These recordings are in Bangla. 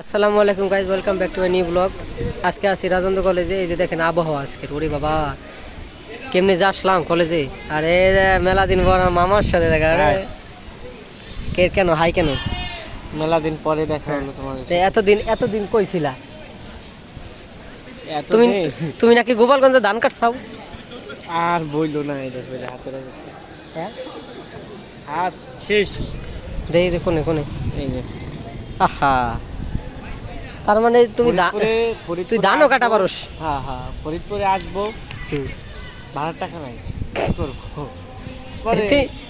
আসসালামু আলাইকুম guys, welcome back to my new blog. আজকে আসি রাজেন্দ্র কলেজে। এই যে দেখেন আবহাওয়া আজকে, ওরে বাবা কেমনি যে আসলাম কলেজে। আর এই মেলা দিন পর মামার সাথে দেখা। আরে কে কেন হাই কেন? মেলা দিন পরে দেখা হলো তোমার সাথে। এতদিন কই ছিলা তুমি? তুমি নাকি গোপালগঞ্জে ধান কাটছাও? আর বইলো না, এই দেখো হাতের অবস্থা, হ্যাঁ হাত শেষ। দেখি কোনে কোনে, এই যে আহা, তার মানে তুমি তুই ধানও কাটা পারোস? হ্যাঁ হ্যাঁ, ফরিদপুরে আসবো, ভাড়ার টাকা নাই, কি করবো? পরে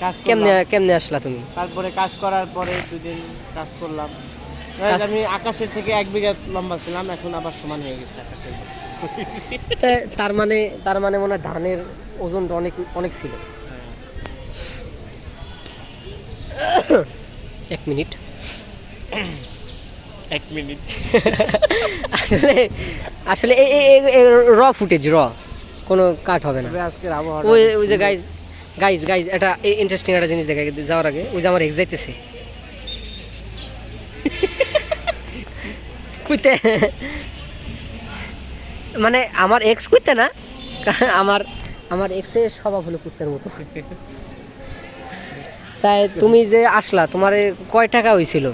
কাজ কেমনে করলাম, কেমনে আসলা তুমি? তারপরে কাজ করার পরে দুদিন কাজ করলাম। আমি আকাশের থেকে 1 বিঘা লম্বা ছিলাম, এখন আবার সমান হয়ে গেছে আকাশের। তার মানে মনে হয় ধানের ওজনটা অনেক অনেক ছিল। এক মিনিট আসলে আসলে র ফুটেজ, কোনো কাট হবে না। আজকের আবহাওয়া ওই যে গাইজ গাইজ গাইজ এটা ইন্টারেস্টিং একটা জিনিস দেখা যাওয়ার আগে, ওই যে আমার এক্স যাইতেছে কুইতে, মানে আমার এক্স কুইতে না, আমার এক্সের স্বভাব হলো কুত্তের মতো। তাই তুমি যে আসলা, তোমার কয় টাকা হয়েছিল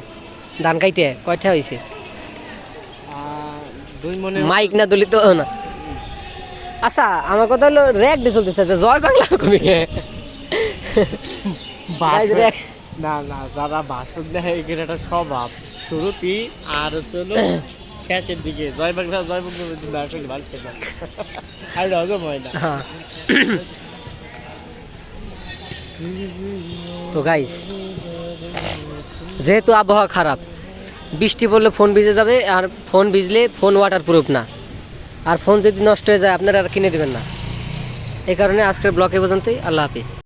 ধান কাইতে? কয় টাকা হয়েছে? 2 মনে। মাইক না দলিত না। আচ্ছা, আমার কথা হলো র্যাক ডে চলতেছে, যে জয় বাংলা কবি না না, যারা ভাষণ দেয় এখানে একটা স্বভাব, শুরুতেই আর হলো শেষের দিকে জয় বাংলা ভালছে না, আর হজম হয় না। তো গাইস, যেহেতু আবহাওয়া খারাপ, বৃষ্টি পড়লে ফোন ভিজে যাবে, আর ফোন ভিজলে ফোন ওয়াটার প্রুফ না, আর ফোন যদি নষ্ট হয়ে যায় আপনারা আর কিনে দেবেন না। এই কারণে আজকের ব্লগে পর্যন্তই। আল্লাহ হাফিজ।